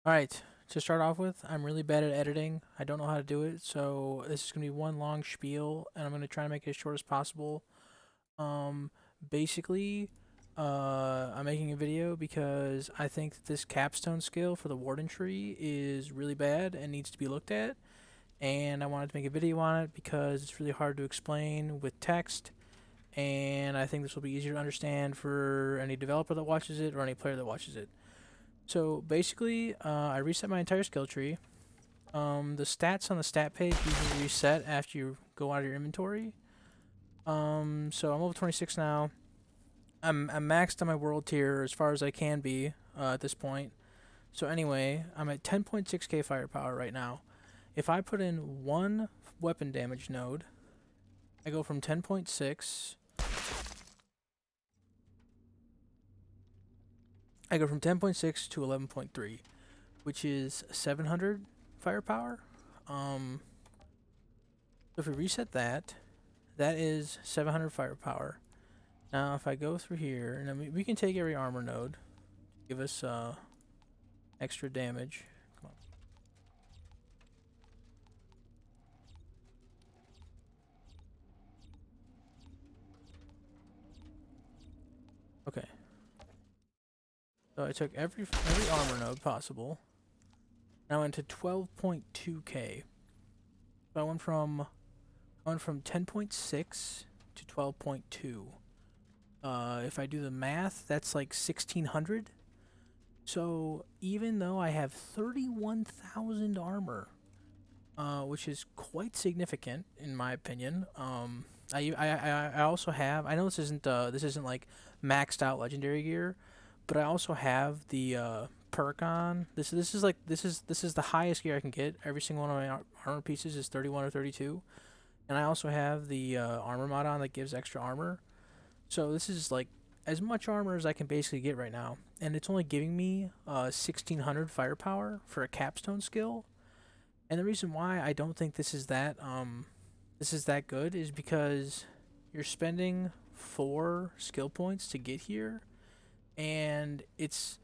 Alright, to start off with, I'm really bad at editing. I don't know how to do it, so this is going to be one long spiel, and I'm going to try to make it as short as possible. Um, basically, I'm making a video because I think that this capstone skill for the Warden Tree is really bad and needs to be looked at, and I wanted to make a video on it because it's really hard to explain with text, and I think this will be easier to understand for any developer that watches it or any player that watches it. So basically, I reset my entire skill tree. The stats on the stat page usually reset after you go out of your inventory. So I'm level 26 now. I'm maxed on my world tier as far as I can be at this point. So anyway, I'm at 10.6k firepower right now. If I put in one weapon damage node, I go from 10.6. I go from 10.6 to 11.3, which is 700 firepower. Um, so if we reset that, that is 700 firepower. Now, if I go through here, and then we can take every armor node, give us extra damage. Come on. Okay. So I took every armor node possible. Now into 12.2k. So I went from 10.6 to 12.2. If I do the math, that's like 1600. So even though I have 31,000 armor, which is quite significant in my opinion. I also have. I know this isn't like maxed out legendary gear, but I also have the perk on. This is the highest gear I can get. Every single one of my armor pieces is 31 or 32, and I also have the armor mod on that gives extra armor. So this is like as much armor as I can basically get right now, and it's only giving me 1600 firepower for a capstone skill. And the reason why I don't think this is that good is because you're spending 4 skill points to get here, and it's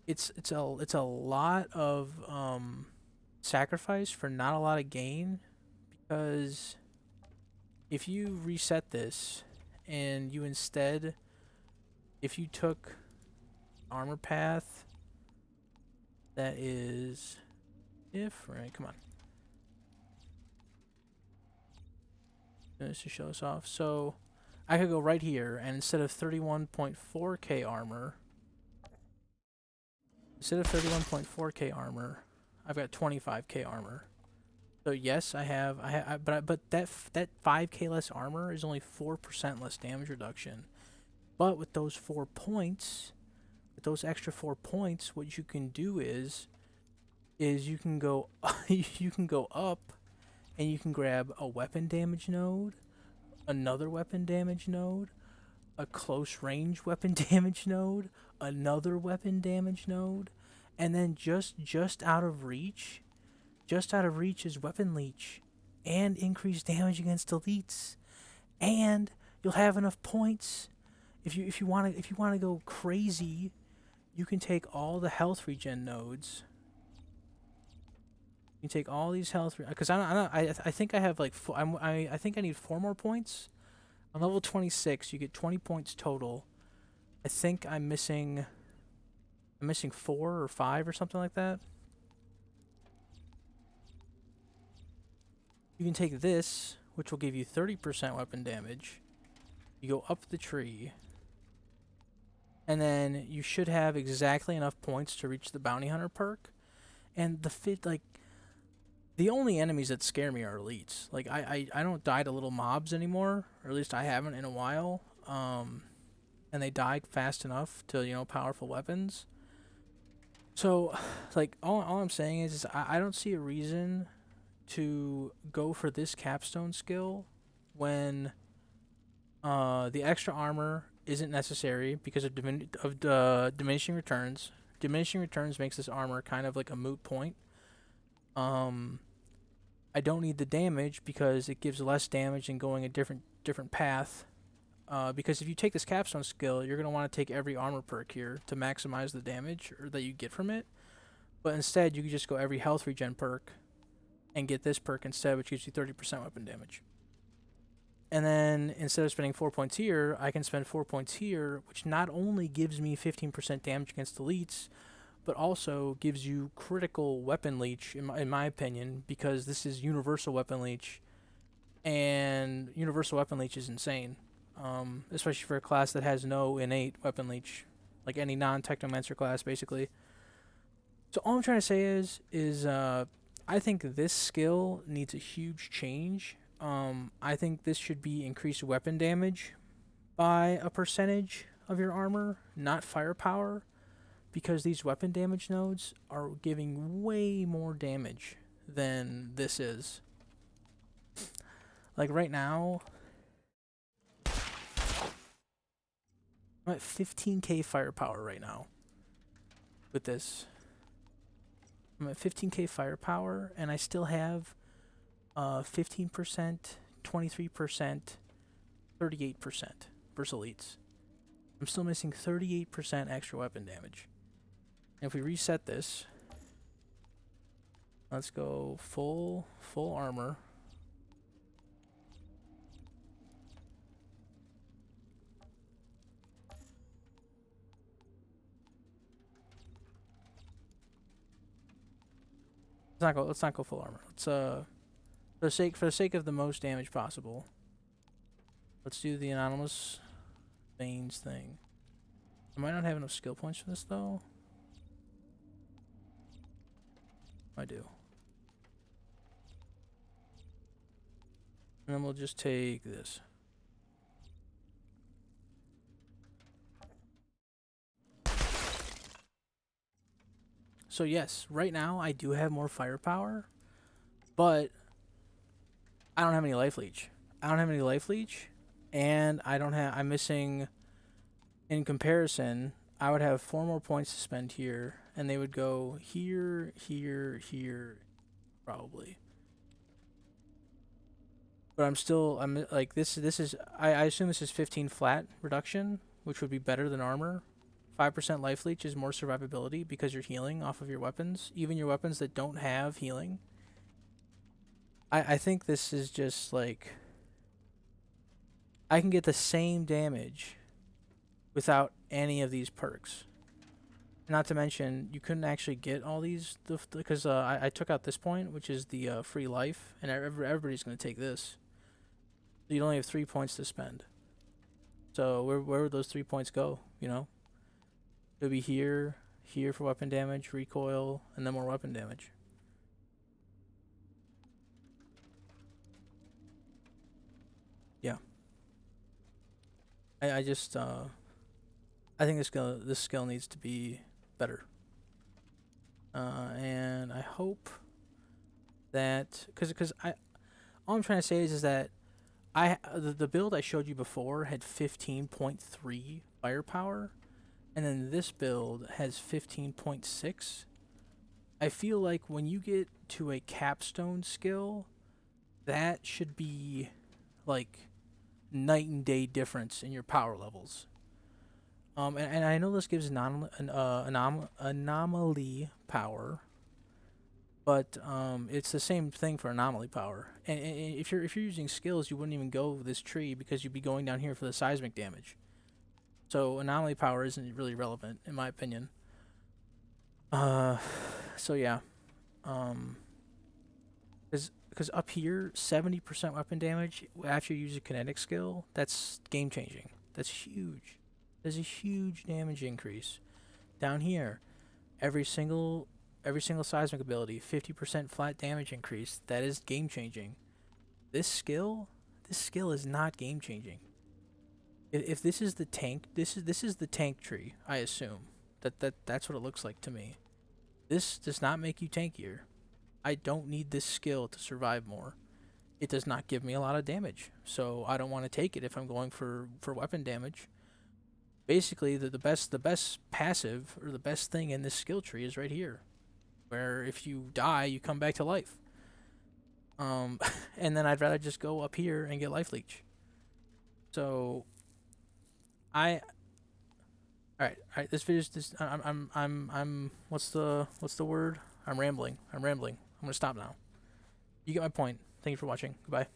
a lot of sacrifice for not a lot of gain. Because if you reset this and you instead, if you took armor path that is different, come on, let's just show this off. So I could go right here, and instead of 31.4k armor, I've got 25k armor. So yes, but that 5k less armor is only 4% less damage reduction. But with those 4 points, with those extra 4 points, what you can do is you can go you can go up, and you can grab a weapon damage node, another weapon damage node, a close range weapon damage node, another weapon damage node, and then just out of reach is weapon leech and increased damage against elites. And you'll have enough points if you want to go crazy, you can take all the health regen nodes. You can take all these health because I think I have like I think I need 4 more points. On level 26, you get 20 points total. I think I'm missing 4 or 5 or something like that. You can take this, which will give you 30% weapon damage. You go up the tree, and then you should have exactly enough points to reach the bounty hunter perk. And the only enemies that scare me are elites. Like I don't die to little mobs anymore, or at least I haven't in a while. And they die fast enough to powerful weapons. So, like all I'm saying is I don't see a reason to go for this capstone skill when the extra armor isn't necessary because of diminishing returns. Diminishing returns makes this armor kind of like a moot point. Um, I don't need the damage because it gives less damage and going a different path. Because if you take this capstone skill, you're gonna want to take every armor perk here to maximize the damage that you get from it. But instead, you could just go every health regen perk and get this perk instead, which gives you 30% weapon damage. And then instead of spending 4 points here, I can spend 4 points here, which not only gives me 15% damage against elites, but also gives you critical weapon leech, in my opinion, because this is universal weapon leech, and universal weapon leech is insane, especially for a class that has no innate weapon leech, like any non-technomancer class, basically. So all I'm trying to say is I think this skill needs a huge change. I think this should be increased weapon damage by a percentage of your armor, not firepower, because these weapon damage nodes are giving way more damage than this is. Like right now, I'm at 15k firepower right now with this. I'm at 15k firepower, and I still have 15%, 23%, 38% versus elites. I'm still missing 38% extra weapon damage. And if we reset this, let's go full armor. Let's not go full armor. Let's for the sake of the most damage possible, let's do the anomalous veins thing. I might not have enough skill points for this though. I do. And then we'll just take this. So yes, right now I do have more firepower, but I don't have any life leech. And I'm missing, in comparison, I would have 4 more points to spend here, and they would go here, here, here, probably. But I'm like, this is, I assume this is 15 flat reduction, which would be better than armor. 5% life leech is more survivability because you're healing off of your weapons, even your weapons that don't have healing. I think this is just like, I can get the same damage without any of these perks. Not to mention, you couldn't actually get all these because I took out this point, which is the free life, and everybody's going to take this. So you'd only have 3 points to spend. So where would those 3 points go? You know, it would be here for weapon damage, recoil, and then more weapon damage. Yeah. I just I think this skill needs to be better. And I hope that because all I'm trying to say is that the build I showed you before had 15.3 firepower, and then this build has 15.6. I feel like when you get to a capstone skill, that should be like night and day difference in your power levels. And I know this gives anomaly power, but it's the same thing for anomaly power. And if you're using skills, you wouldn't even go this tree because you'd be going down here for the seismic damage. So anomaly power isn't really relevant in my opinion. So yeah, because up here 70% weapon damage after you use a kinetic skill, that's game changing. That's huge. There's a huge damage increase. Down here, every single seismic ability, 50% flat damage increase. That is game changing. This skill is not game changing. If this is the tank, this is the tank tree. I assume that's what it looks like to me. This does not make you tankier. I don't need this skill to survive more. It does not give me a lot of damage, so I don't want to take it if I'm going for weapon damage. Basically, the best passive or the best thing in this skill tree is right here, where if you die, you come back to life. And then I'd rather just go up here and get life leech. So, all All right. This video's this. I'm. What's the word? I'm rambling. I'm rambling. I'm gonna stop now. You get my point. Thank you for watching. Goodbye.